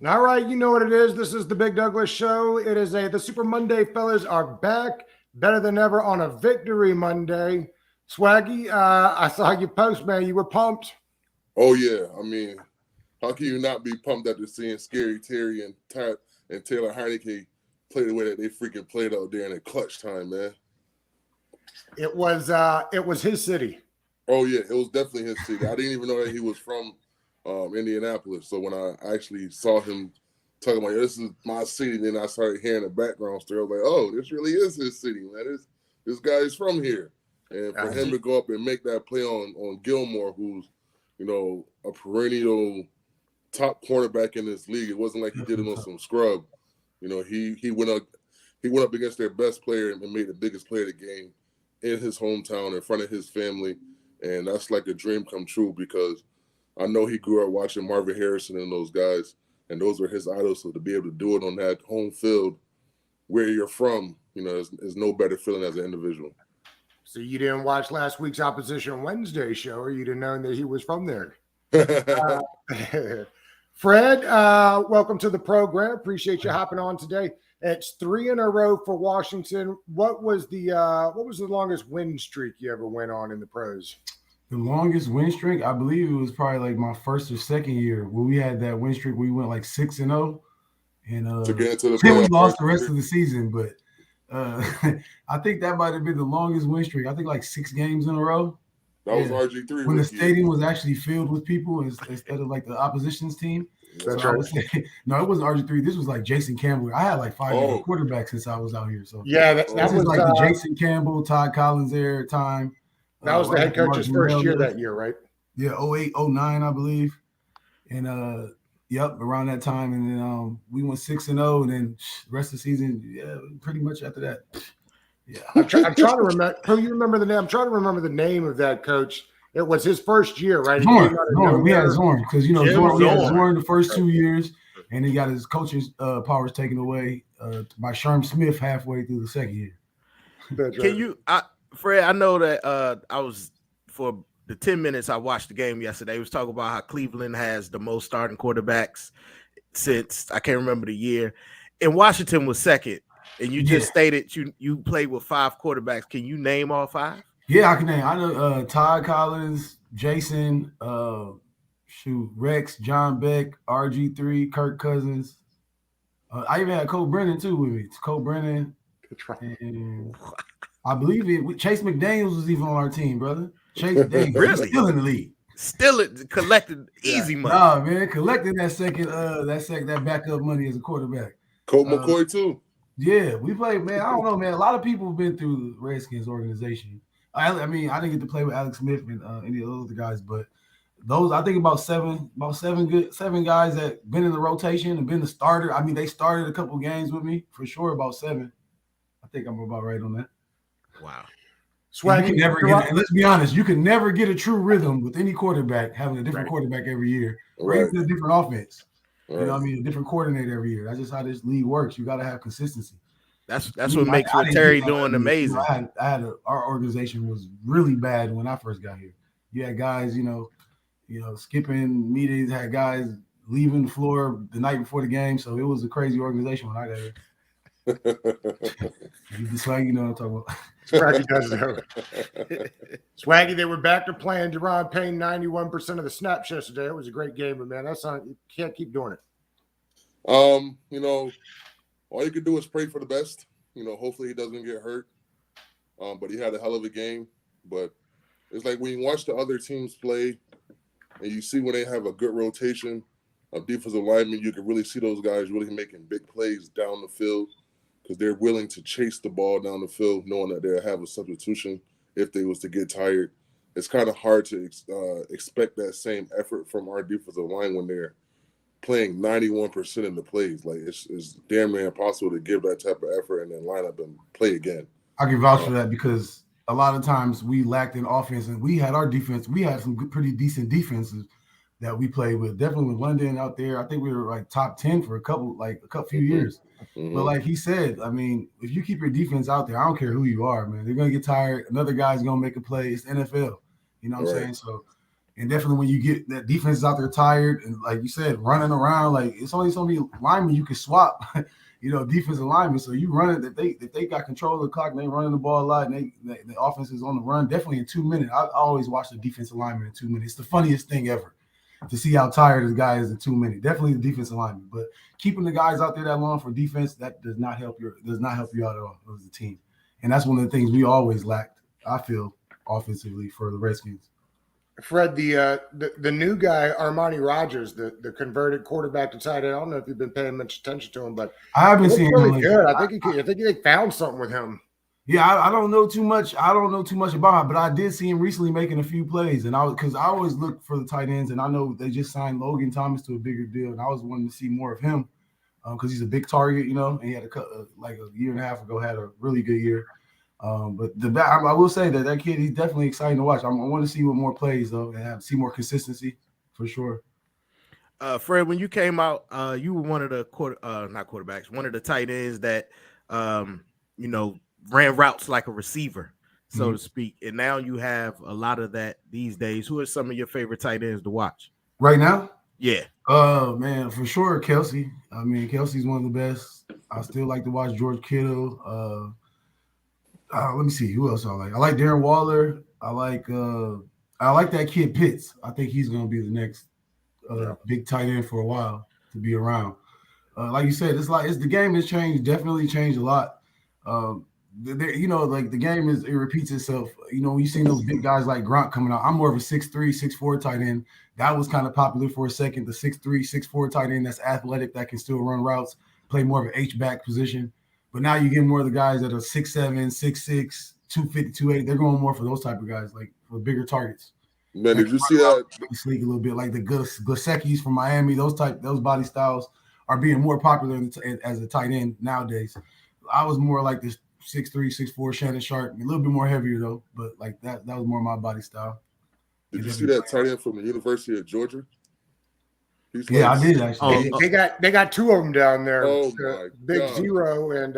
All right, you know what it is. This is the Big Douglas Show. It is the Super Monday fellas are back better than ever on a Victory Monday. Swaggy, I saw you post, man. You were pumped. Oh yeah, I mean, how can you not be pumped after seeing Scary Terry and Taylor Heinekie play the way that they freaking played out there in the clutch time, man? It was his city. Oh yeah, it was definitely his city. I didn't even know that he was from Indianapolis. So when I actually saw him talking about this is my city, then I started hearing the background story. I was like, oh, this really is his city, man. This guy is from here, and for him to go up and make that play on Gilmore, who's a perennial top cornerback in this league. It wasn't like he did it on some scrub. He went up against their best player and made the biggest play of the game in his hometown in front of his family, and that's like a dream come true because I know he grew up watching Marvin Harrison and those guys, and those were his idols. So to be able to do it on that home field where you're from, is no better feeling as an individual. So you didn't watch last week's Opposition Wednesday show, or you didn't know that he was from there. Fred, welcome to the program. Appreciate you hopping on today. It's 3 in a row for Washington. What was the longest win streak you ever went on in the pros? The longest win streak, I believe it was probably like my first or second year where we had that win streak. We went like 6-0, and to get into the then we lost the rest of the season. But I think that might have been the longest win streak. I think like 6 games in a row. That was RG3 when the stadium was actually filled with people instead of like the opposition's team. That's so right. No, it wasn't RG3. This was like Jason Campbell. I had like 5 quarterbacks since I was out here. So yeah, that was like the Jason Campbell, Todd Collins era time. That was the head coach's first year that year, right? Yeah, 08, 09, I believe. And around that time. And then we went 6-0, and then the rest of the season, pretty much after that. Yeah. I'm trying to remember. Who you remember the name? I'm trying to remember the name of that coach. It was his first year, right? Zorn. We had Zorn because we had Zorn the first 2 years, and he got his coaching powers taken away by Sherm Smith halfway through the second year. That's right. Can you, Fred? I know that I was for the 10 minutes I watched the game yesterday. He was talking about how Cleveland has the most starting quarterbacks since I can't remember the year, and Washington was second. And you just stated you played with 5 quarterbacks. Can you name all 5? Yeah, I can name. I know Todd Collins, Jason, Rex, John Beck, RG3, Kirk Cousins. I even had Cole Brennan too with me. It's Cole Brennan. And I believe Chase McDaniels was even on our team, brother. Chase McDaniels really still in the league. Still collected easy money. Nah, man, collecting that backup money as a quarterback. Colt McCoy too. Yeah, we played, man. I don't know, man. A lot of people have been through the Redskins organization. I mean, I didn't get to play with Alex Smith and any of those other guys, but those, I think about seven guys that been in the rotation and been the starter. I mean, they started a couple games with me for sure. About 7. I think I'm about right on that. Wow. Swaggy, let's be honest, you can never get a true rhythm with any quarterback having a different quarterback every year, or even a different offense. Right. You know what I mean? A different coordinator every year. That's just how this league works. You got to have consistency. That's what makes what Terry doing amazing. Our organization was really bad when I first got here. You had guys, skipping meetings, had guys leaving the floor the night before the game. So it was a crazy organization when I got here. Swaggy, you know what I'm talking about. Swaggy does know. Swaggy, they were back to playing Deron Payne 91% of the snaps yesterday. It was a great game, but man, that's not, you can't keep doing it. All you can do is pray for the best. Hopefully he doesn't get hurt. But he had a hell of a game. But it's like when you watch the other teams play and you see when they have a good rotation of defensive linemen, you can really see those guys really making big plays down the field because they're willing to chase the ball down the field knowing that they'll have a substitution if they was to get tired. It's kind of hard to expect that same effort from our defensive line when they're playing 91% of the plays. Like it's damn near impossible to give that type of effort and then line up and play again. I can vouch for that because a lot of times we lacked in offense and we had our defense. We had some pretty decent defenses that we played with. Definitely with London out there. I think we were like top 10 for a few years. Mm-hmm. But like he said, I mean, if you keep your defense out there, I don't care who you are, man. They're going to get tired. Another guy's going to make a play. It's NFL. You know what I'm saying? So And definitely when you get that defense is out there tired and like you said, running around, like it's only so many linemen you can swap, defensive linemen. So you run it if they got control of the clock and they running the ball a lot and the offense is on the run, definitely in 2 minutes. I always watch the defensive lineman in 2 minutes. It's the funniest thing ever to see how tired the guy is in 2 minutes. Definitely the defensive lineman. But keeping the guys out there that long for defense, that does not help you out at all as a team. And that's one of the things we always lacked, I feel, offensively for the Redskins. Fred, the new guy, Armani Rogers, the converted quarterback to tight end. I don't know if you've been paying much attention to him, but I haven't seen really him. Good. I think they found something with him. Yeah, I don't know too much. I don't know too much about him, but I did see him recently making a few plays, and because I always look for the tight ends, and I know they just signed Logan Thomas to a bigger deal, and I was wanting to see more of him because he's a big target, and he had like a year and a half ago had a really good year. But I will say that kid, he's definitely exciting to watch. I want to see what more plays though, and see more consistency for sure. Fred, when you came out, you were one of the not quarterbacks, one of the tight ends that ran routes like a receiver, so to speak. And now you have a lot of that these days. Who are some of your favorite tight ends to watch right now? Yeah. Man, for sure, Kelsey. I mean, Kelsey's one of the best. I still like to watch George Kittle. Let me see who else I like. I like Darren Waller. I like that kid Pitts. I think he's going to be the next big tight end for a while to be around. Like you said, it's the game has changed. Definitely changed a lot. Like the game it repeats itself. When you see those big guys like Gronk coming out, I'm more of a 6'3", 6'4" tight end. That was kind of popular for a second. The 6'3", 6'4" tight end that's athletic, that can still run routes, play more of an H-back position. But now you get more of the guys that are 6'7", 6'6", 250, 280. They're going more for those type of guys, like for bigger targets. Man, did you see that? Sleek a little bit, like the Gosecki's from Miami. Those body styles are being more popular as a tight end nowadays. I was more like this 6'3", 6'4" Shannon Sharp, a little bit more heavier though. But like that was more my body style. Did you see that tight end from the University of Georgia? I did actually. They got two of them down there. Oh my Big God. Zero and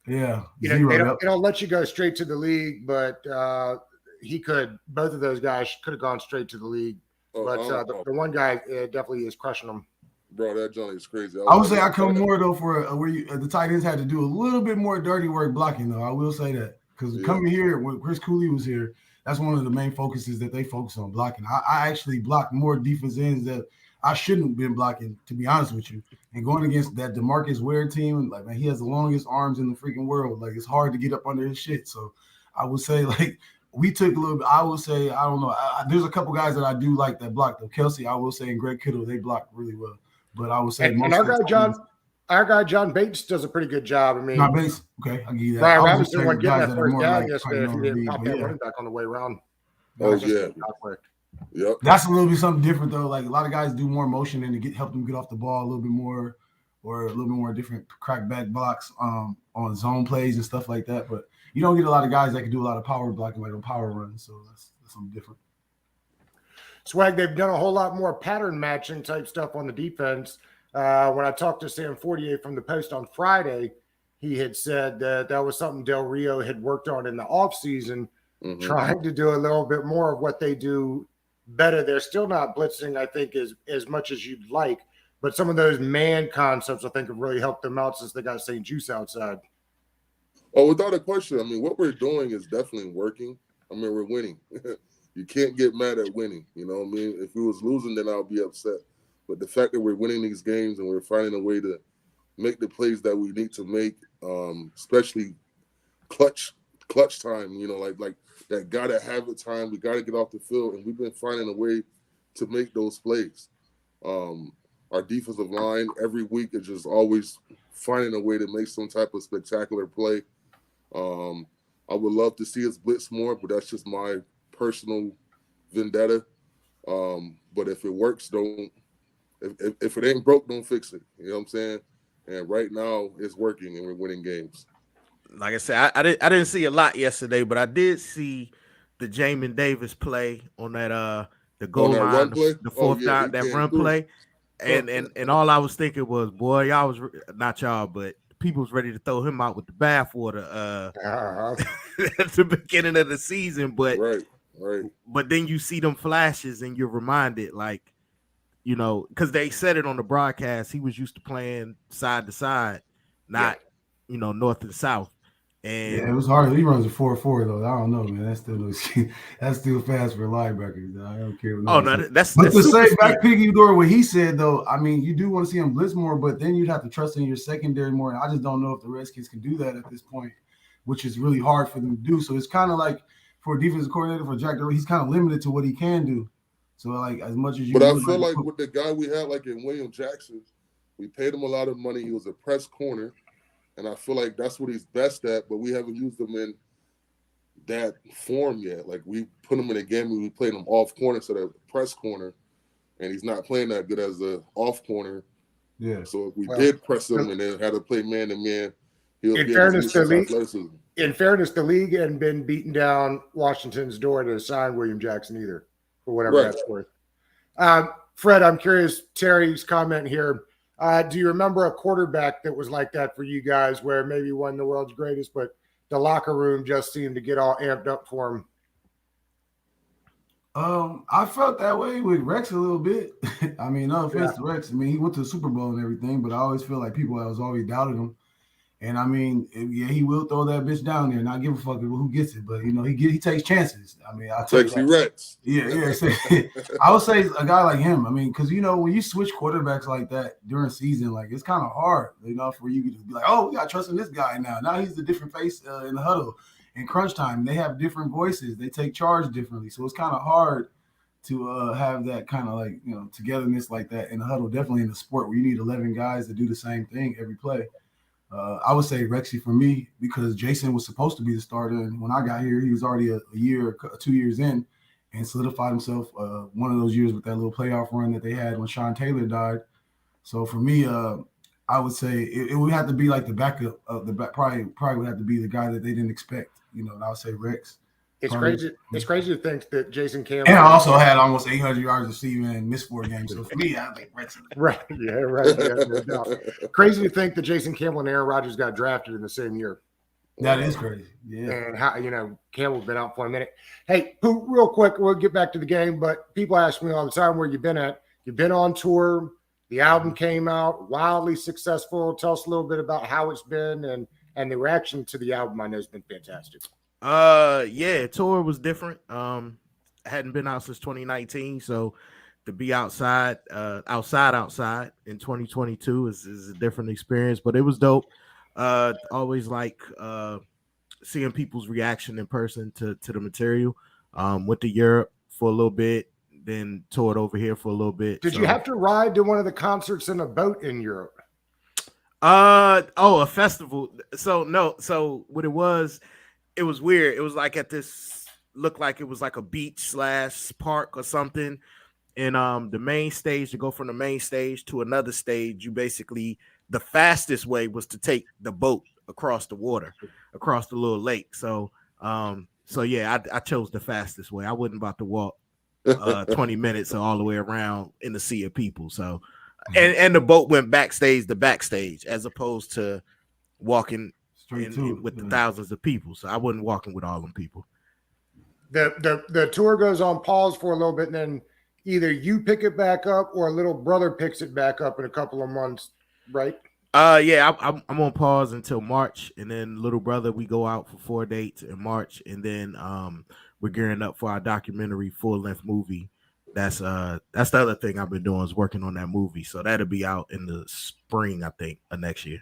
they don't let you go straight to the league, but both of those guys could have gone straight to the league. The one guy definitely is crushing them. Bro, that Johnny is crazy. I would say I come more though for where the tight ends had to do a little bit more dirty work blocking though. I will say that because coming here when Chris Cooley was here, that's one of the main focuses that they focus on blocking. I actually blocked more defense ends that I shouldn't have been blocking, to be honest with you. And going against that DeMarcus Ware team, like man, he has the longest arms in the freaking world. Like it's hard to get up under his shit. So I would say like we took a little bit. I would say I don't know. There's a couple guys that I do like that block though. Kelsey, I will say, and Greg Kittle, they block really well. But I would say and our guy John Bates does a pretty good job. I mean, John Bates, okay, I'll give you that. Brian Robinson wasn't getting that first down yesterday if he didn't pop that running back on the way around. Yep. That's a little bit something different though. Like a lot of guys do more motion and to help them get off the ball a little bit more, or a little bit more different crackback blocks on zone plays and stuff like that. But you don't get a lot of guys that can do a lot of power blocking like on power runs. So that's something different. Swag, they've done a whole lot more pattern matching type stuff on the defense. When I talked to Sam Fortier from the Post on Friday, he had said that was something Del Rio had worked on in the offseason, trying to do a little bit more of what they do better. They're still not blitzing, I think, as much as you'd like, but some of those man concepts, I think, have really helped them out since they got St. Juice outside. Oh, without a question. I mean, what we're doing is definitely working. I mean, we're winning. You can't get mad at winning. You know what I mean? If we was losing, then I'll be upset. But the fact that we're winning these games and we're finding a way to make the plays that we need to make, especially clutch time, like that gotta have it time. We gotta get off the field, and we've been finding a way to make those plays. Our defensive line every week is just always finding a way to make some type of spectacular play. I would love to see us blitz more, but that's just my personal vendetta. But if it works, if it ain't broke, don't fix it. You know what I'm saying? And right now it's working and we're winning games. Like I said, I didn't see a lot yesterday, but I did see the Jamin Davis play on that the goal line, the fourth down, that run play. And all I was thinking was, boy, y'all was not y'all, but people was ready to throw him out with the bathwater at the beginning of the season. But Right. But then you see them flashes and you're reminded, like, you know, because they said it on the broadcast, he was used to playing side to side, not, you know, north and south. And yeah, it was hard. He runs a 4.4 though. I don't know, man. That's still fast for linebackers. I don't care. oh no, that's but to super say back speed. Piggy Door what he said though, I mean, you do want to see him blitz more, but then you'd have to trust in your secondary more. And I just don't know if the Redskins can do that at this point, which is really hard for them to do. So it's kind of like for a defensive coordinator for Jack, he's kind of limited to what he can do. So like as much as you, but I feel like with the guy we had, like in William Jackson, we paid him a lot of money. He was a press corner. And I feel like that's what he's best at, but we haven't used him in that form yet. Like we put him in a game and we played him off corner instead of press corner, and he's not playing that good as a off corner. Yeah. So if we did press him and then had to play man to man, he'll in be fairness to able the athleticism. In fairness, the league hadn't been beating down Washington's door to sign William Jackson either, for whatever that's worth. Fred, I'm curious, Terry's comment here. Do you remember a quarterback that was like that for you guys, where maybe wasn't the world's greatest, but the locker room just seemed to get all amped up for him? I felt that way with Rex a little bit. I mean, no offense to Rex. I mean, he went to the Super Bowl and everything, but I always feel like people has always doubted him. And I mean, yeah, he will throw that bitch down there, not give a fuck who gets it. But you know, he takes chances. I mean, I'll tell you that. Rex. Yeah. I would say a guy like him. I mean, because you know, when you switch quarterbacks like that during season, like it's kind of hard, you know, for you to be like, oh, we got trust in this guy now. Now he's the different face in the huddle. In crunch time, they have different voices. They take charge differently, so it's kind of hard to have that kind of like, you know, togetherness like that in the huddle. Definitely in the sport where you need 11 guys to do the same thing every play. I would say Rexy for me, because Jason was supposed to be the starter, and when I got here, he was already a year, 2 years in, and solidified himself one of those years with that little playoff run that they had when Sean Taylor died. So for me, I would say it would have to be like the backup of the back. Probably would have to be the guy that they didn't expect. You know, and I would say Rex. It's crazy. It's crazy to think that Jason Campbell. And I also had almost 800 yards receiving and missed 4 games. So for me, I think Rex. Right. Yeah. Right. Yeah, no doubt. Crazy to think that Jason Campbell and Aaron Rodgers got drafted in the same year. That is crazy. Yeah. And how, you know, Campbell's been out for a minute. Hey, Pooh, real quick, we'll get back to the game, but people ask me all the time where you've been at. You've been on tour. The album came out, wildly successful. Tell us a little bit about how it's been and the reaction to the album. I know has been fantastic. Yeah, tour was different. Hadn't been out since 2019, so to be outside in 2022 is a different experience, but it was dope. Always like seeing people's reaction in person to the material. Went to Europe for a little bit, then toured over here for a little bit. Did you have to ride to one of the concerts in a boat in Europe? A festival. So what it was weird. It was like at this, looked like it was like a beach / park or something. And the main stage, to go from the main stage to another stage, you basically, the fastest way was to take the boat across the water, across the little lake. So yeah, I chose the fastest way. I wasn't about to walk 20 minutes all the way around in the sea of people. So, and the boat went backstage to backstage as opposed to walking with the thousands of people. So I wasn't walking with all them people. The tour goes on pause for a little bit, and then either you pick it back up or a little brother picks it back up in a couple of months, right? Yeah, I'm on pause until March, and then little brother, we go out for 4 dates in March, and then we're gearing up for our documentary full-length movie. That's the other thing I've been doing, is working on that movie. So that'll be out in the spring, I think, of next year.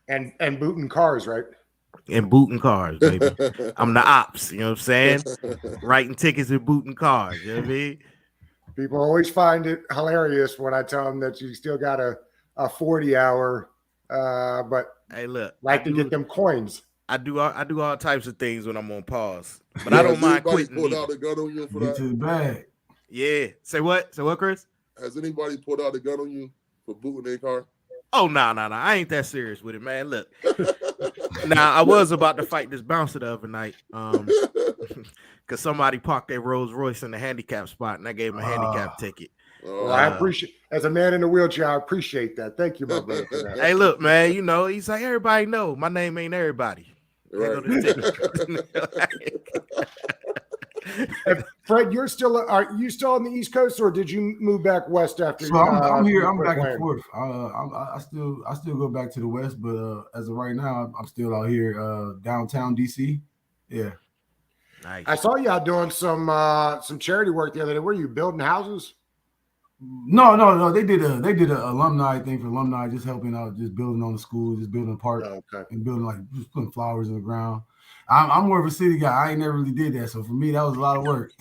And booting cars, right? And booting cars, baby. I'm the ops, you know what I'm saying? Writing tickets and booting cars, you know what I mean? People always find it hilarious when I tell them that you still got a 40-hour, but hey, look, like to get them coins. I do all types of things when I'm on pause, but I don't mind quitting. Pulled out a gun on you for Get to the bag. Yeah. Say what, Chris? Has anybody pulled out a gun on you for booting their car? Oh, no. I ain't that serious with it, man. Look. Now, I was about to fight this bouncer the other night because somebody parked their Rolls Royce in the handicap spot, and I gave him a handicap ticket. Well, I appreciate, as a man in a wheelchair, I appreciate that. Thank you, my brother, for that. Hey, look, man, you know, he's like, everybody know my name ain't everybody. Right. Fred, are you still on the East Coast, or did you move back west after? So I'm here. I'm quit back playing? and forth. I still go back to the west, but as of right now, I'm still out here downtown DC. Yeah. Nice. I saw you out doing some charity work the other day. Were you building houses? No. They did a alumni thing for alumni, just helping out, just building on the school, just building a park, and building like just putting flowers in the ground. I'm more of a city guy. I ain't never really did that, so for me that was a lot of work.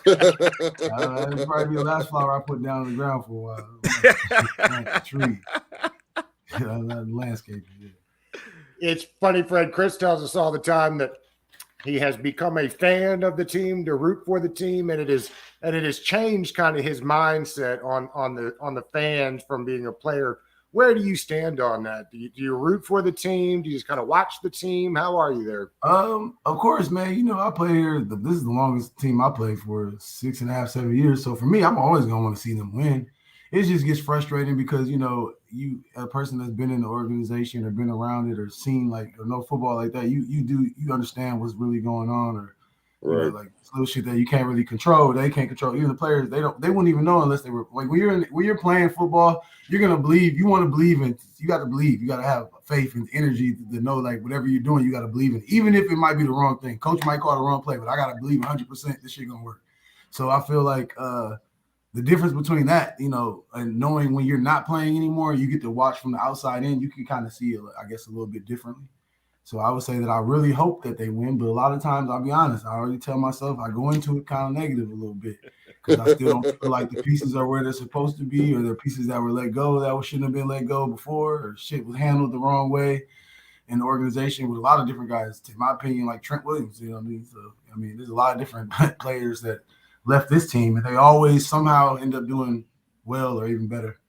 That'd probably be the last flower I put down on the ground for a while. Plant a tree, landscaping. Yeah. It's funny, Fred. Chris tells us all the time that he has become a fan of the team, to root for the team, and it has changed kind of his mindset on the fans from being a player. Where do you stand on that? Do you root for the team? Do you just kind of watch the team? How are you there? Of course, man. I play here. This is the longest team I played for, 6.5, 7 years. So for me, I'm always gonna want to see them win. It just gets frustrating because you a person that's been in the organization or been around it or seen or know football like that, you understand what's really going on, or Right. like little shit that you can't really control. They can't control. Even the players, they wouldn't even know unless they were like when you're playing football, you're gonna believe. You want to believe in. You got to believe. You got to have faith and energy to know whatever you're doing, you got to believe in, even if it might be the wrong thing. Coach might call the wrong play, but I got to believe 100% this shit gonna work. So I feel like the difference between that, and knowing when you're not playing anymore, you get to watch from the outside in. You can kind of see it, I guess, a little bit differently. So I would say that I really hope that they win, but a lot of times, I'll be honest, I already tell myself I go into it kind of negative a little bit because I still don't feel like the pieces are where they're supposed to be, or the pieces that were let go that shouldn't have been let go before, or shit was handled the wrong way in the organization with a lot of different guys. In my opinion, like Trent Williams, you know what I mean? So, there's a lot of different players that left this team, and they always somehow end up doing well or even better.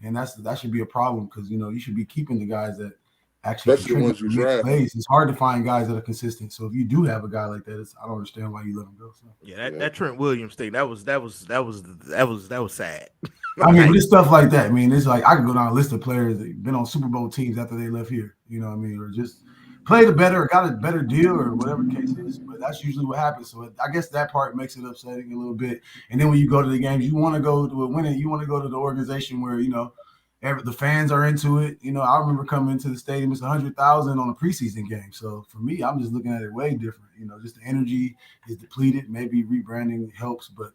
And that should be a problem because, you should be keeping the guys that actually Especially the ones you draft. It's hard to find guys that are consistent. So if you do have a guy like that, I don't understand why you let him go. So. Yeah, that Trent Williams thing, that was sad. But it's stuff like that. It's like I could go down a list of players that been on Super Bowl teams after they left here. You know what I mean? Or just played a better, or got a better deal, or whatever the case is. But that's usually what happens. So I guess that part makes it upsetting a little bit. And then when you go to the games, you want to go to a winning. You want to go to the organization where the fans are into it. I remember coming into the stadium, it's 100,000 on a preseason game. So for me, I'm just looking at it way different. Just the energy is depleted. Maybe rebranding helps, but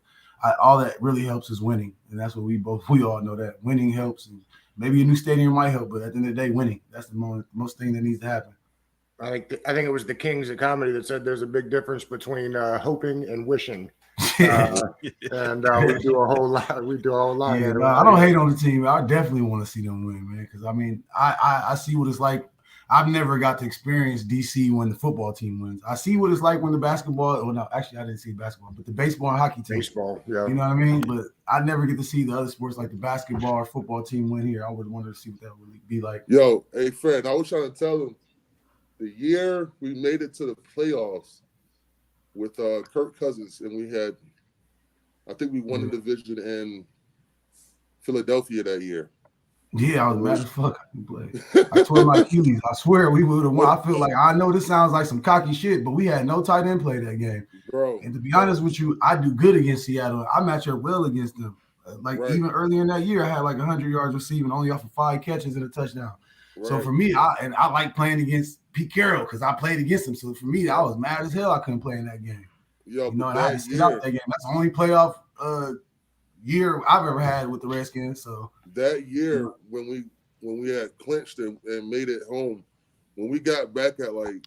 all that really helps is winning. And that's what we all know, that winning helps. And maybe a new stadium might help, but at the end of the day, winning, that's the most thing that needs to happen. I think it was the Kings of Comedy that said there's a big difference between hoping and wishing. And we do a whole lot. Yeah, I don't hate on the team. I definitely want to see them win, man. Because I see what it's like. I've never got to experience DC when the football team wins. I see what it's like when the basketball. Well, no, actually, I didn't see basketball, but the baseball and hockey team. Baseball, yeah. You know what I mean? But I never get to see the other sports like the basketball or football team win here. I would wonder to see what that would be like. Yo, hey, Fred, I was trying to tell him the year we made it to the playoffs with Kirk Cousins, and I think we won the division in Philadelphia that year. Yeah, I was mad as fuck. I tore my Achilles. I swear we would have won. I feel like, I know this sounds like some cocky shit, but we had no tight end play that game. Bro. And to be honest with you, I do good against Seattle. I match up well against them. Even earlier in that year, I had 100 yards receiving, only off of 5 catches and a touchdown. Right. So for me, I like playing against Pete Carroll because I played against him. So for me, I was mad as hell I couldn't play in that game. Yo, and I had to sit out that game. That's the only playoff year I've ever had with the Redskins. So that year when we had clinched and made it home, when we got back at it was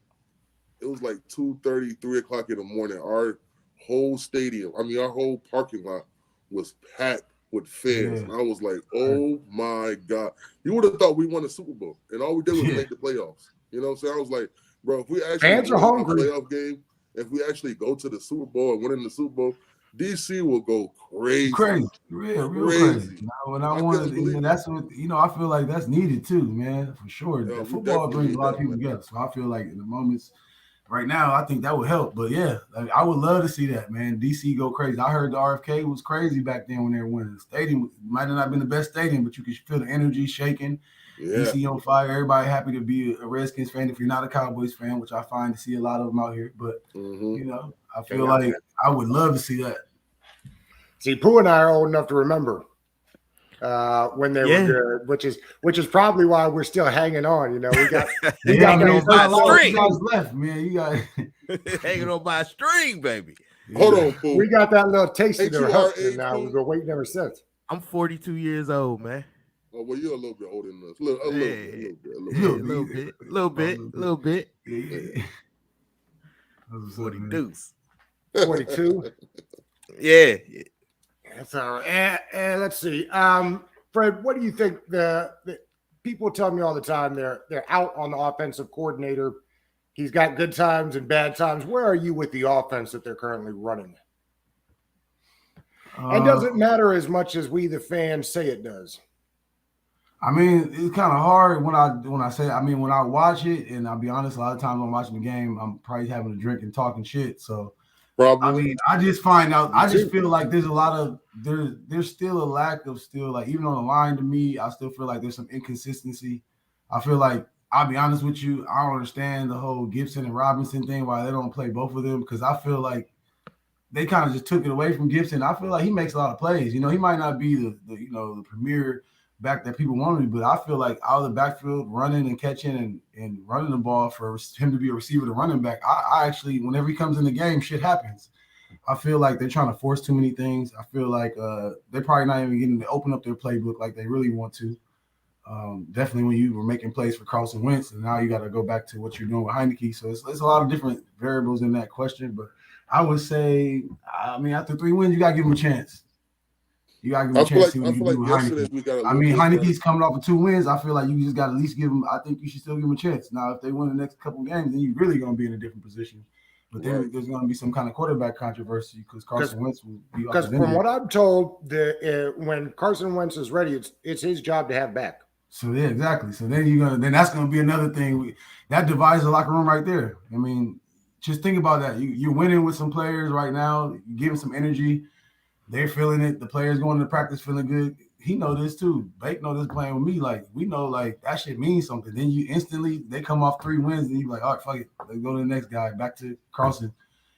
2:30, 3 o'clock in the morning, our whole stadium, our whole parking lot was packed with fans. And I was like, oh my God. You would have thought we won a Super Bowl. And all we did was make the playoffs. You know what I'm saying? I was like, bro, if we actually fans are hungry. Playoff game, if we actually go to the Super Bowl and win in the Super Bowl, DC will go crazy. Real crazy. When I wanted, that's what I feel like that's needed too, man, for sure. Yeah, football brings a lot of people together. So I feel like in the moments right now, I think that would help. But yeah, I would love to see that, man. DC go crazy. I heard the RFK was crazy back then when they were winning. The stadium might have not been the best stadium, but you could feel the energy shaking. Yeah. DC on fire. Everybody happy to be a Redskins fan if you're not a Cowboys fan, which I find to see a lot of them out here. But I feel like I would love to see that. See, Pooh and I are old enough to remember when they were good, which is probably why we're still hanging on. You know, we got hanging on by a string. You guys left, man. You got hanging on by a string, baby. Hold on, Pooh. We got that little taste of their hook, and now Pooh? we've been waiting ever since. I'm 42 years old, man. Oh, well, you're a little bit older than us. A little bit. Yeah. 42. 42. Yeah. That's all right. And let's see. Fred, what do you think the people tell me all the time they're out on the offensive coordinator. He's got good times and bad times. Where are you with the offense that they're currently running? It doesn't matter as much as we, the fans, say it does. I mean, it's kind of hard when I say. I mean, when I watch it, and I'll be honest, a lot of times I'm watching the game, I'm probably having a drink and talking shit. So, I mean, I just find out. I just feel like there's a lot of there's still a lack of even on the line to me. I still feel like there's some inconsistency. I feel like I'll be honest with you. I don't understand the whole Gibson and Robinson thing. Why they don't play both of them? Because I feel like they kind of just took it away from Gibson. I feel like he makes a lot of plays. You know, he might not be the premier back that people want him to be, but I feel like out of the backfield, running and catching and running the ball for him to be a receiver to running back, I actually, whenever he comes in the game, shit happens. I feel like they're trying to force too many things. I feel like they're probably not even getting to open up their playbook like they really want to. Definitely when you were making plays for Carson Wentz, and now you got to go back to what you're doing with Heinekie. So it's a lot of different variables in that question, but I would say, I mean, after 3 wins, you got to give him a chance. You got to give him a chance to see what you do with Heinekie. I mean, Heineke's coming off of 2 wins. I feel like you just got to at least give him. I think you should still give him a chance. Now, if they win the next couple games, then you're really going to be in a different position. But then there's going to be some kind of quarterback controversy because Carson Wentz will be. Because from what I'm told, when Carson Wentz is ready, it's his job to have back. So yeah, exactly. So then that's gonna be another thing that divides the locker room right there. I mean, just think about that. You're winning with some players right now. You give them some energy. They're feeling it. The players going to practice feeling good. He know this too. Bake know this playing with me. Like we know, like that shit means something. Then you instantly they come off 3 wins and you like, all right, fuck it. Let's go to the next guy. Back to Carson.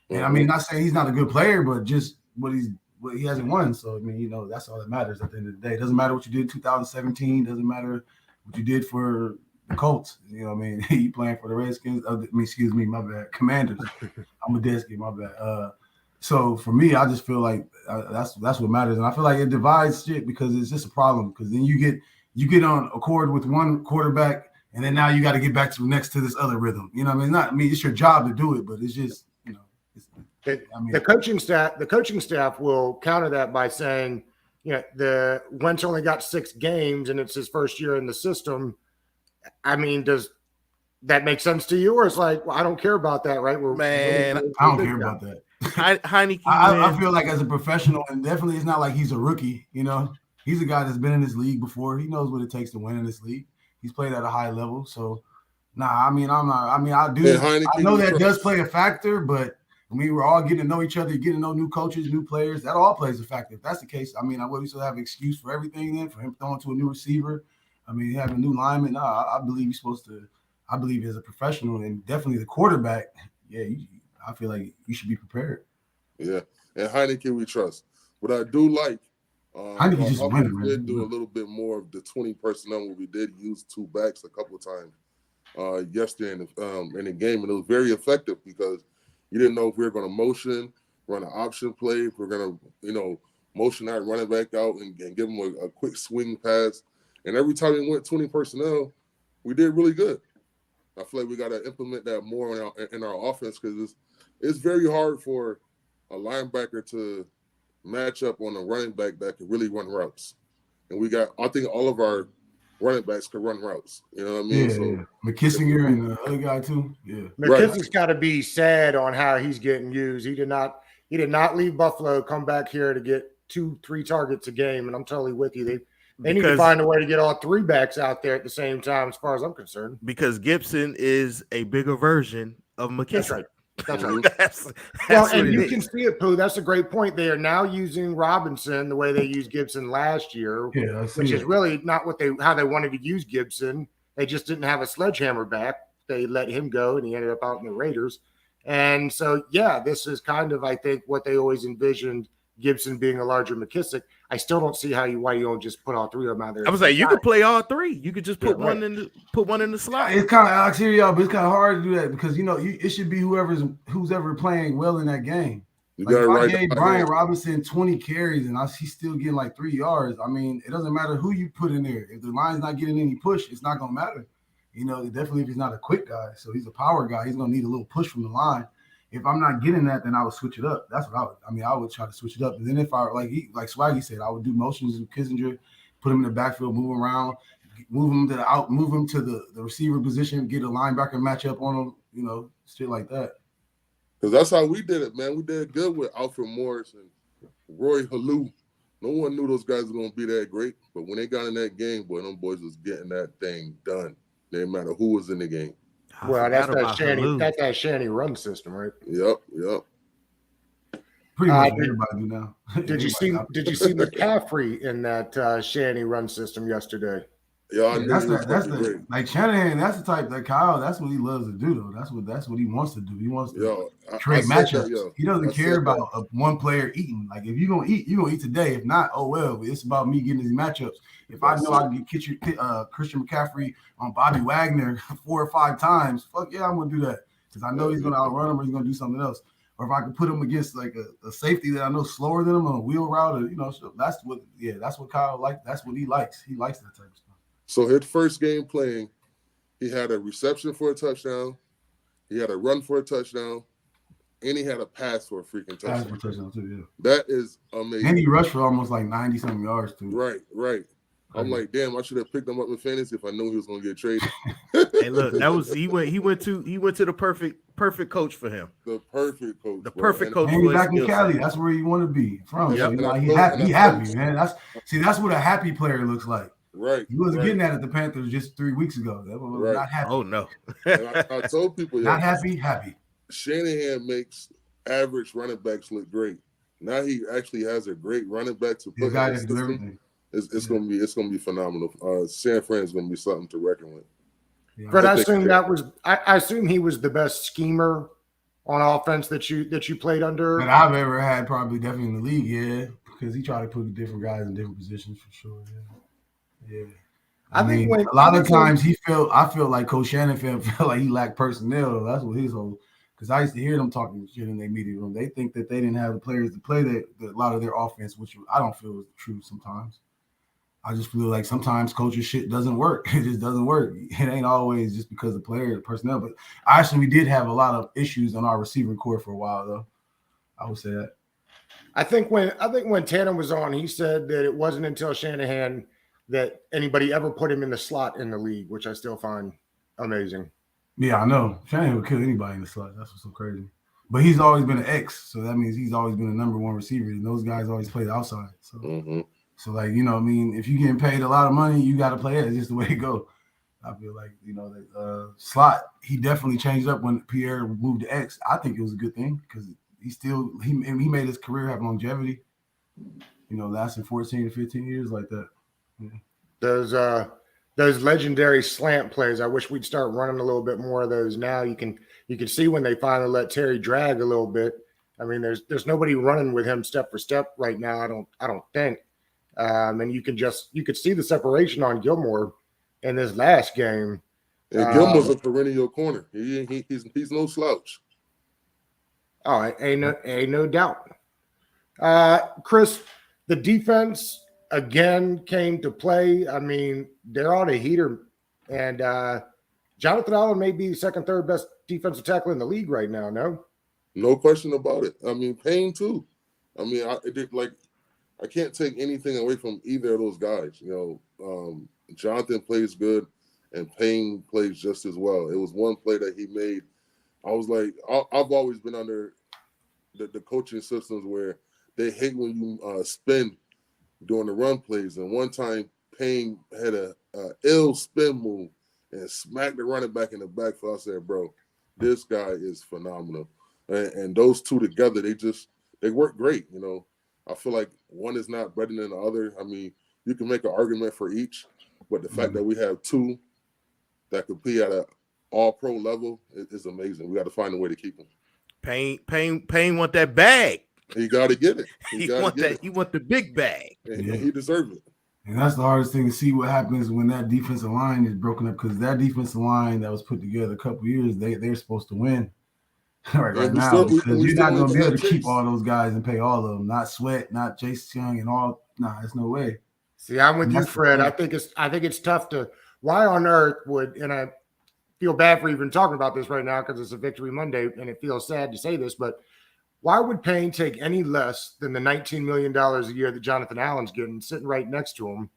And I mean, not saying he's not a good player, but just what he hasn't won. So I mean, that's all that matters at the end of the day. It doesn't matter what you did in 2017. Doesn't matter what you did for the Colts. You know what I mean? You playing for the Redskins. Excuse me, my bad. Commanders. I'm a desk kid, my bad. So for me, I just feel like that's what matters, and I feel like it divides shit because it's just a problem. Because then you get on accord with one quarterback, and then now you got to get back to next to this other rhythm. You know what I mean? It's your job to do it, but it's just the coaching staff will counter that by saying, the Wentz only got 6 games and it's his first year in the system. I mean, does that make sense to you, or it's like, well, I don't care about that, right? I don't care about that. Heinekie, I feel like as a professional, and definitely it's not like he's a rookie. He's a guy that's been in this league before. He knows what it takes to win in this league. He's played at a high level, so I know that does play a factor, but I mean, we're all getting to know each other, getting to know new coaches, new players. That all plays a factor. If that's the case, I mean, I would still have an excuse for everything then, for him throwing to a new receiver. I mean, having a new lineman. I believe he's supposed to. I believe as a professional and definitely the quarterback. Yeah, I feel like you should be prepared. Yeah, and Heinekie we trust. What I do like, Heinekie just winning, man. Did do a little bit more of the 20 personnel where we did use 2 backs a couple of times yesterday in the game, and it was very effective because you didn't know if we were going to motion, run an option play, if we're going to motion that running back out and give him a quick swing pass. And every time we went 20 personnel, we did really good. I feel like we got to implement that more in our offense because it's very hard for a linebacker to match up on a running back that can really run routes. And I think all of our running backs can run routes. You know what I mean? Yeah, so McKissinger and the other guy too. Yeah, McKissic's got to be sad on how he's getting used. He did not leave Buffalo, come back here to get 2-3 targets a game. And I'm totally with you. They need to find a way to get all 3 backs out there at the same time, as far as I'm concerned. Because Gibson is a bigger version of McKissic. That's right. that's and you can see it, Pooh. That's a great point. They are now using Robinson the way they used Gibson last year, which is really not how they wanted to use Gibson. They just didn't have a sledgehammer back. They let him go, and he ended up out in the Raiders. And so, yeah, this is kind of, I think, what they always envisioned, Gibson being a larger McKissick. I still don't see why you don't just put all three of them out there. I was like, you could play all three. You could just put Yeah, right. one in the slot. It's kind of Alex here, y'all, but it's kind of hard to do that because it should be who's ever playing well in that game. Like if I gave Brian Robinson 20 carries and he's still getting like 3 yards, I mean, it doesn't matter who you put in there. If the line's not getting any push, it's not gonna matter. Definitely if he's not a quick guy, so he's a power guy, he's gonna need a little push from the line. If I'm not getting that, then I would switch it up. That's what I would. I mean, I would try to switch it up. And then if I like Swaggy said, I would do motions with Kissinger, put him in the backfield, move him around, move him to the receiver position, get a linebacker matchup on him, shit like that. Because that's how we did it, man. We did good with Alfred Morris and Roy Halou. No one knew those guys were going to be that great. But when they got in that game, boy, them boys was getting that thing done. Didn't matter who was in the game. Well, that's that Shanny run system, right? Yep. Pretty much everybody do now. Did you see McCaffrey in that Shanny run system yesterday? Yeah, that's like Shanahan. That's the type that Kyle. That's what he loves to do, though. That's what he wants to do. He wants to create matchups. He doesn't care about one player eating. Like if you're gonna eat, you're gonna eat today. If not, oh well. It's about me getting these matchups. If I know I can get Christian McCaffrey on Bobby Wagner 4 or 5 times, fuck yeah, I'm gonna do that because I know he's gonna outrun him or he's gonna do something else. Or if I could put him against like a safety that I know slower than him on a wheel route, or so that's what Kyle likes. That's what he likes. He likes that type of stuff. So his first game playing, he had a reception for a touchdown, he had a run for a touchdown, and he had a pass for a freaking touchdown. Pass for a touchdown too, yeah. That is amazing. And he rushed for almost like 90-something yards too. Right. I'm like, damn, I should have picked him up in fantasy if I knew he was going to get traded. Hey, look, he went to the perfect coach for him. The perfect coach. The perfect coach. And he's back in Cali. That's where you want to be from. Yep. So he happy, man. That's what a happy player looks like. Right. He wasn't getting that at the Panthers just 3 weeks ago. That was not happy. Oh no. And I told people, not happy. Shanahan makes average running backs look great. Now he actually has a great running back to put in the system. It's gonna be phenomenal. San Fran is gonna be something to reckon with. Yeah. Fred, I assume he was the best schemer on offense that you played under. That I've ever had, probably definitely in the league, yeah. Because he tried to put different guys in different positions for sure. Yeah. I mean, a lot of times I feel like Coach Shannon felt like he lacked personnel. That's what his whole. Because I used to hear them talking shit in their media room. They think that they didn't have the players to play a lot of their offense, which I don't feel is true sometimes. I just feel like sometimes coaching shit doesn't work. It just doesn't work. It ain't always just because of personnel. But we did have a lot of issues on our receiving core for a while, though. I would say that. I think when Tannen was on, he said that it wasn't until Shanahan that anybody ever put him in the slot in the league, which I still find amazing. Yeah, I know. Shanahan would kill anybody in the slot. That's what's so crazy. But he's always been an X, so that means he's always been a number one receiver, and those guys always played outside. So, So like, if you're getting paid a lot of money, you got to play it. It's just the way it goes. I feel like, the slot, he definitely changed up when Pierre moved to X. I think it was a good thing because he made his career have longevity, lasting 14 to 15 years like that. Yeah. Those legendary slant plays, I wish we'd start running a little bit more of those now. You can see when they finally let Terry drag a little bit. I mean, there's nobody running with him step for step right now, I don't think. And you could see the separation on Gilmore in this last game. And Gilmore's a perennial corner. He's no slouch. Oh, ain't no doubt. Chris, the defense again came to play. I mean, they're on a heater, and Jonathan Allen may be the second, third best defensive tackle in the league right now. No question about it. I mean, Payne too. I mean, I can't take anything away from either of those guys. Jonathan plays good, and Payne plays just as well. It was one play that he made. I was like, I've always been under the coaching systems where they hate when you spin during the run plays. And one time, Payne had a ill spin move and smacked the running back in the backfield. I said, bro, this guy is phenomenal. And those two together, they work great. I feel like one is not better than the other. I mean, you can make an argument for each, but the fact that we have two that compete at an all-pro level is amazing. We got to find a way to keep them. Payne want that bag. He got to get it. He want that. He want the big bag. And he deserves it. And that's the hardest thing to see what happens when that defensive line is broken up, because that defensive line that was put together a couple years, they're supposed to win right now, because you're not going to be able to keep all those guys and pay all of them. Not Sweat, not Chase Young, and all. Nah, there's no way. See, I'm with you, Fred. I think it's tough to. Why on earth would, and I feel bad for even talking about this right now because it's a Victory Monday and it feels sad to say this, but why would Payne take any less than the $19 million a year that Jonathan Allen's getting sitting right next to him?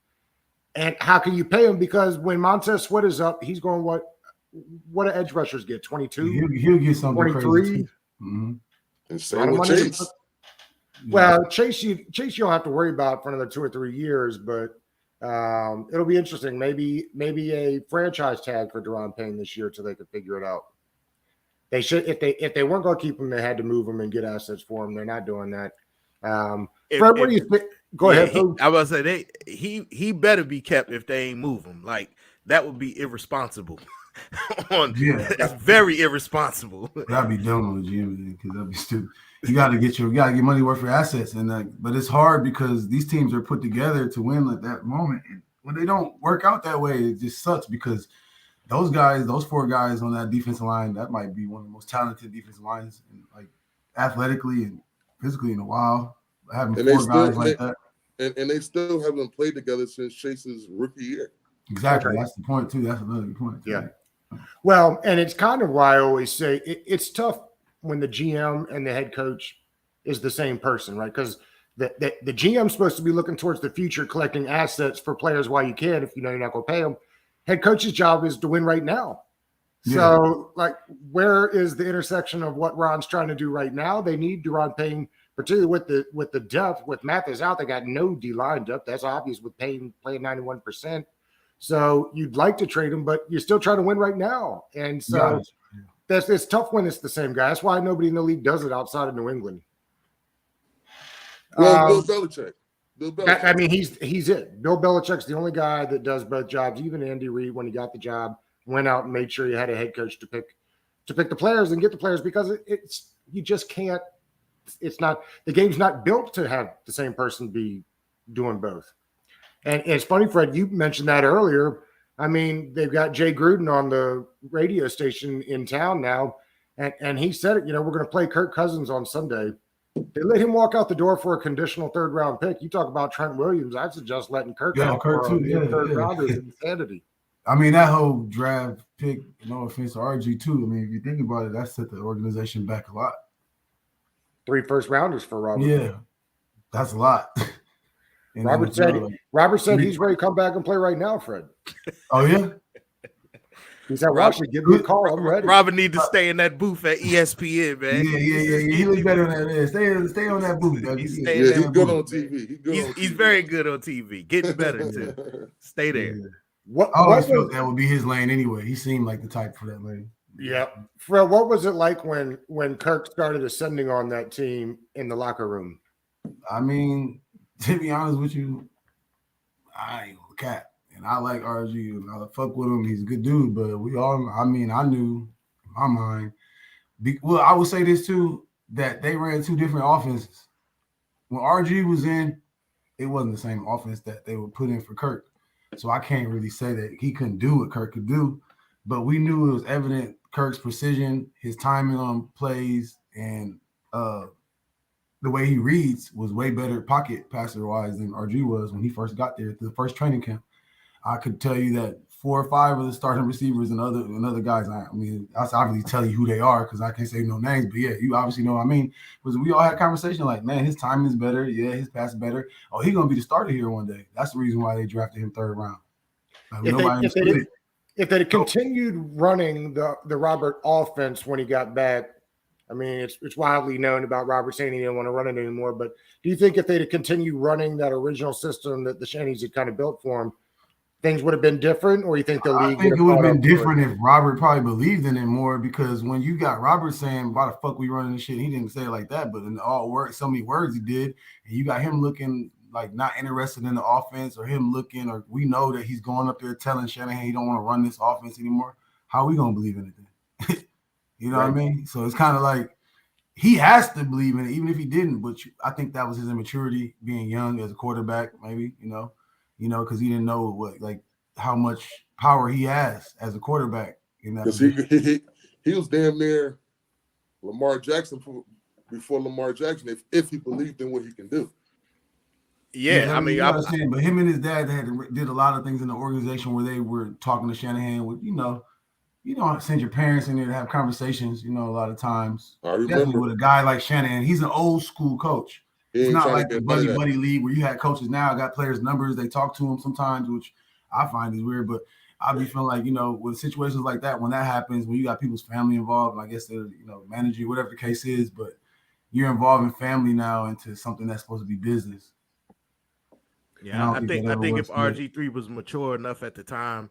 And how can you pay him? Because when Montez Sweat is up, he's going, what do edge rushers get? 22? He'll get something 23? Mm-hmm. And same with Chase. Well, Chase, you don't have to worry about for another 2 or 3 years, but it'll be interesting. Maybe a franchise tag for Daron Payne this year till they could figure it out. They should, if they weren't going to keep him, they had to move him and get assets for him. They're not doing that. Fred, what do you think? Go ahead. I was about to say he better be kept if they ain't move him. Like that would be irresponsible. That's very irresponsible. That'd be dumb on the GM because that'd be stupid. You got to get money worth for assets, and but it's hard because these teams are put together to win at that moment. And when they don't work out that way, it just sucks because those 4 guys on that defensive line, that might be one of the most talented defensive lines, like athletically and physically in a while. Having 4 guys like that, and they still haven't played together since Chase's rookie year. Exactly, okay. That's the point too. That's another good point. Yeah. Well, and it's kind of why I always say it's tough when the GM and the head coach is the same person, right? Because the GM's supposed to be looking towards the future, collecting assets for players while you can, if you know you're not going to pay them. Head coach's job is to win right now. Yeah. So, like, where is the intersection of what Ron's trying to do right now? They need Daron Payne, particularly with the depth. With Mathis out, they got no D-line depth. That's obvious with Payne playing 91%. So you'd like to trade him, but you're still trying to win right now. And so it's tough when it's the same guy. That's why nobody in the league does it outside of New England. Well, Bill Belichick. I mean, he's it. Bill Belichick's the only guy that does both jobs. Even Andy Reid, when he got the job, went out and made sure he had a head coach to pick the players and get the players, because you just can't. It's not, the game's not built to have the same person be doing both. And it's funny, Fred, you mentioned that earlier. I mean, they've got Jay Gruden on the radio station in town now, and he said it. We're going to play Kirk Cousins on Sunday. They let him walk out the door for a conditional 3rd-round pick. You talk about Trent Williams. I'd suggest letting Kirk out Kirk for too. third rounders. Insanity. I mean, that whole draft pick, no offense to RG too. I mean, if you think about it, that set the organization back a lot. 3 first-rounders for Robert. Yeah, that's a lot. Robert said he's ready to come back and play right now, Fred. Oh, yeah? He said, well, actually, give me a call. I'm ready. Robert need to stay in that booth at ESPN, man. Yeah. He looks better than that. Stay on that booth. He's good on TV. He's very good on TV. Getting better, too. Stay there. Yeah. I always felt that would be his lane anyway. He seemed like the type for that lane. Yeah. Fred, what was it like when Kirk started ascending on that team in the locker room? I mean, to be honest with you, I ain't a cat. And I like RG, and I fuck with him. He's a good dude, but I knew in my mind. I would say this too, that they ran 2 different offenses. When RG was in, it wasn't the same offense that they would put in for Kirk. So I can't really say that he couldn't do what Kirk could do, but we knew it was evident Kirk's precision, his timing on plays, and the way he reads was way better pocket passer-wise than RG was when he first got there at the first training camp. I could tell you that 4 or 5 of the starting receivers and other guys, I mean, I obviously tell you who they are because I can't say no names, but yeah, you obviously know what I mean. Because we all had a conversation like, man, his timing is better. Yeah, his pass is better. Oh, he's going to be the starter here one day. That's the reason why they drafted him 3rd round. Like, if they had continued running the Robert offense when he got back, I mean, it's widely known about Robert saying he didn't want to run it anymore. But do you think if they'd have continued running that original system that the Shannies had kind of built for him, things would have been different, or you think the league? I think it would have been different if Robert probably believed in it more, because when you got Robert saying, why the fuck we running this shit, he didn't say it like that, but in all words, so many words he did, and you got him looking like not interested in the offense, or him looking, or we know that he's going up there telling Shanahan he don't want to run this offense anymore. How are we going to believe in it then? You know what I mean? So it's kind of like, he has to believe in it, even if he didn't. But I think that was his immaturity, being young as a quarterback, maybe, because he didn't know how much power he has as a quarterback in that Because position. he was damn near Lamar Jackson before Lamar Jackson, if he believed in what he can do. Yeah, I mean, you understand. But him and his dad did a lot of things in the organization where they were talking to Shanahan with, you don't send your parents in there to have conversations, a lot of times. I remember. Definitely with a guy like Shanahan. He's an old school coach. It's not like the buddy league where you had coaches now got players' numbers. They talk to them sometimes, which I find is weird. But I'll be feeling like, with situations like that, when that happens, when you got people's family involved, I guess they're, managing, whatever the case is, but you're involving family now into something that's supposed to be business. Yeah, I think if RG3 was mature enough at the time,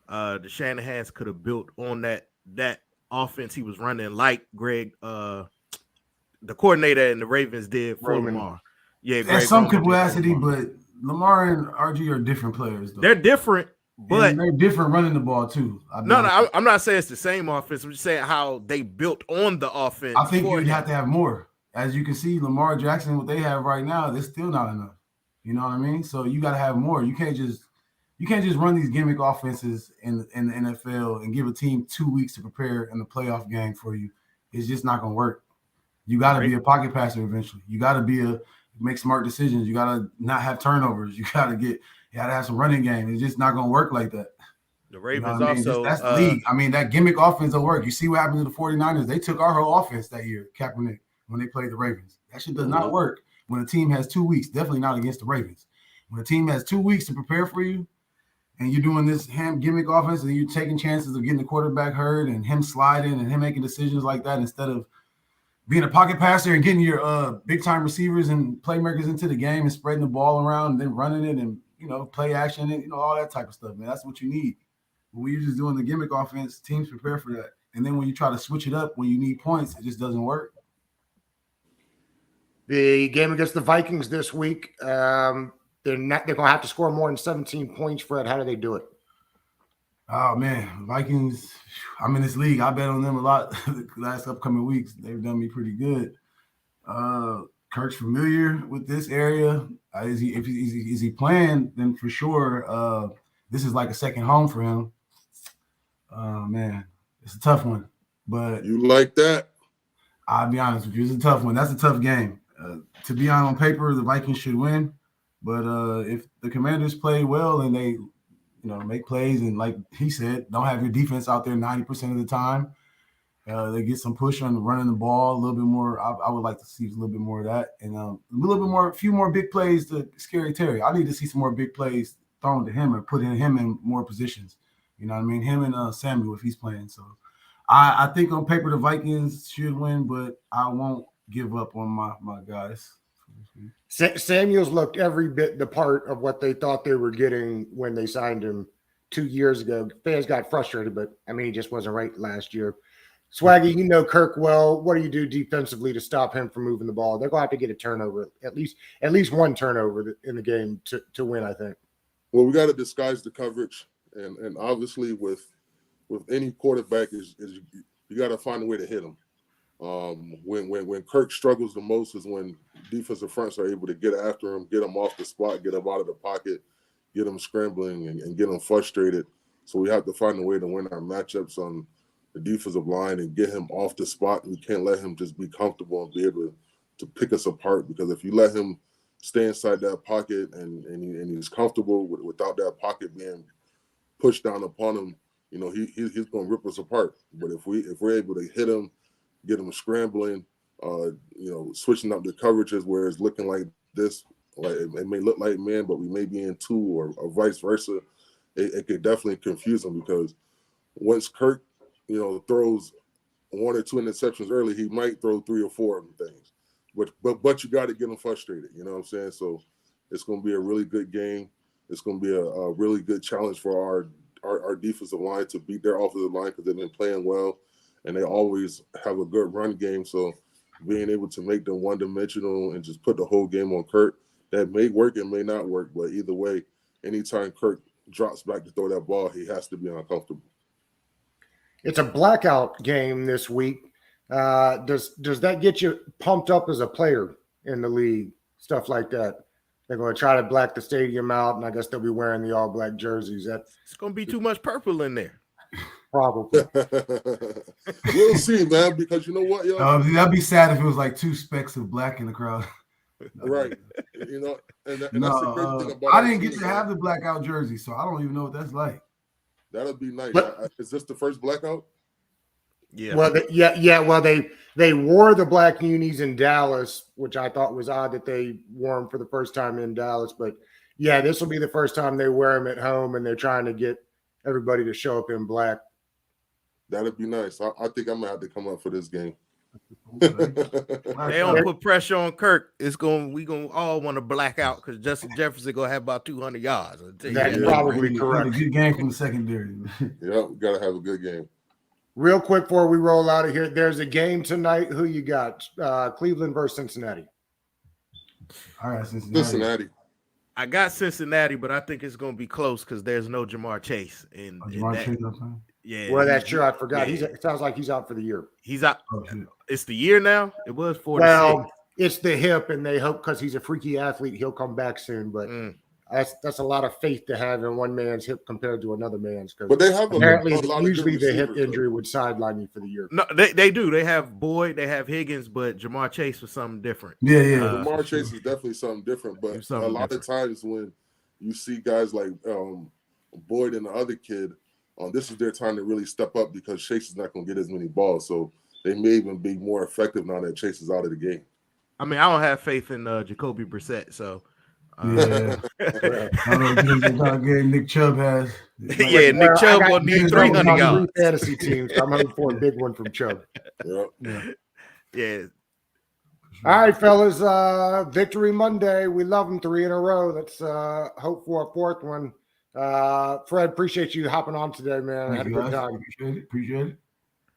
the Shanahans could have built on that offense he was running, like Greg, the coordinator in the Ravens did for Lamar. Yeah, at some capacity, but Lamar and RG are different players, though. They're different, but and they're different running the ball too. No, I'm not saying it's the same offense. I'm just saying how they built on the offense. I think you'd have to have more. As you can see, Lamar Jackson, what they have right now, they're still not enough. You know what I mean? So you got to have more. You can't just run these gimmick offenses in the NFL and give a team 2 weeks to prepare in the playoff game for you. It's just not going to work. You got to be a pocket passer eventually. You got to make smart decisions. You got to not have turnovers. You got to have some running game. It's just not going to work like that. The Ravens also that's the league. I mean, that gimmick offense will work. You see what happened to the 49ers? They took our whole offense that year, Kaepernick, when they played the Ravens. That shit does not work when a team has 2 weeks. Definitely not against the Ravens. When a team has 2 weeks to prepare for you, and you're doing this gimmick offense, and you're taking chances of getting the quarterback hurt and him sliding and him making decisions like that instead of being a pocket passer and getting your big-time receivers and playmakers into the game and spreading the ball around and then running it and, play action and, all that type of stuff, man. That's what you need. But when you're just doing the gimmick offense, teams prepare for that. And then when you try to switch it up when you need points, it just doesn't work. The game against the Vikings this week, they're going to have to score more than 17 points, Fred. How do they do it? Oh, man. Vikings, I'm in this league. I bet on them a lot the last upcoming weeks. They've done me pretty good. Kirk's familiar with this area. Is he playing? Then for sure, this is like a second home for him. Man, it's a tough one. But you like that? I'll be honest with you. It's a tough one. That's a tough game. To be on paper, the Vikings should win. But if the Commanders play well and they, make plays and, like he said, don't have your defense out there 90% of the time, they get some push on running the ball a little bit more. I would like to see a little bit more of that and a few more big plays to Scary Terry. I need to see some more big plays thrown to him and putting him in more positions. You know what I mean? Him and Samuel if he's playing. So I think on paper the Vikings should win, but I won't give up on my guys. Samuel's looked every bit the part of what they thought they were getting when they signed him 2 years ago. Fans got frustrated, but he just wasn't right last year. Swaggy, you know Kirk well. What do you do defensively to stop him from moving the ball? They're going to have to get a turnover, at least one turnover in the game to win, I think. Well, we got to disguise the coverage, and obviously with any quarterback is you got to find a way to hit him. When Kirk struggles the most is when defensive fronts are able to get after him, get him off the spot, get him out of the pocket, get him scrambling, and get him frustrated. So we have to find a way to win our matchups on the defensive line and get him off the spot. We can't let him just be comfortable and be able to pick us apart, because if you let him stay inside that pocket and he's comfortable without that pocket being pushed down upon him, he's going to rip us apart. But if we're able to hit him, get him scrambling, switching up the coverages where it's looking like this, like it may look like man, but we may be in two or vice versa, it could definitely confuse him, because once Kirk, throws 1 or 2 interceptions early, he might throw 3 or 4 of them things. But you got to get him frustrated, you know what I'm saying? So it's going to be a really good game. It's going to be a really good challenge for our defensive line to beat their offensive line, because they've been playing well, and they always have a good run game. So being able to make them one-dimensional and just put the whole game on Kirk, that may work and may not work. But either way, anytime Kirk drops back to throw that ball, he has to be uncomfortable. It's a blackout game this week. Does that get you pumped up as a player in the league? Stuff like that. They're going to try to black the stadium out, and I guess they'll be wearing the all black jerseys. That's It's going to be too much purple in there. probably. We'll see, man. Because you know what, yo, That'd be sad if it was like 2 specks of black in the crowd. right? You know, and that's the No, great thing about I our didn't get team, to man. have the blackout jersey, so I don't even know what that's like. That'll be nice. But- Is this the first blackout? Yeah. Well, Well, they wore the black unis in Dallas, which I thought was odd that they wore them for the first time in Dallas. But yeah, this will be the first time they wear them at home, and they're trying to get everybody to show up in black. That'd be nice. I think I'm gonna have to come up for this game. They don't put pressure on Kirk. We gonna all want to black out because Justin Jefferson gonna have about 200 yards. I'll tell you That's that. probably Had correct. a good game from the secondary. Yeah, gotta have a good game. Real quick before we roll out of here, there's a game tonight. Who you got? Cleveland versus Cincinnati. All right, Cincinnati. I got Cincinnati, but I think it's gonna be close because there's no Jamar Chase. And, Jamar Chase, I'm saying? yeah, Well, that's true. I forgot. Yeah. It sounds like he's out for the year. he's out. Oh, shit. It's the year now. It was 4 to Well, 6. it's the hip, and they hope because he's a freaky athlete, he'll come back soon. But that's a lot of faith to have in one man's hip compared to another man's. But they have Apparently, a lot of good usually the hip receivers, injury would sideline you for the year. No, they do. They have Boyd, they have Higgins, but Jamar Chase was something different. Yeah. Jamar Chase is definitely something different, but It's something a lot of times when you see guys like Boyd and the other kid, this is their time to really step up because Chase is not going to get as many balls. So they may even be more effective now that Chase is out of the game. I mean, I don't have faith in Jacoby Brissett, so Yeah. I don't know how good Nick Chubb has. yeah, Nick Chubb will need 300 yards. Fantasy teams. I'm hoping for a big one from Chubb. Yeah. All right, fellas. Victory Monday. We love them 3 in a row. Let's hope for a 4th one. Fred, appreciate you hopping on today, man. I had a good time. Appreciate it.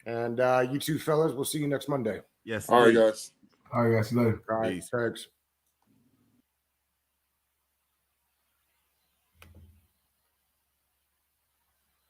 And you two fellas, we'll see you next Monday. Yes. All right, guys. All right, guys. See you later. All right, Peace. thanks.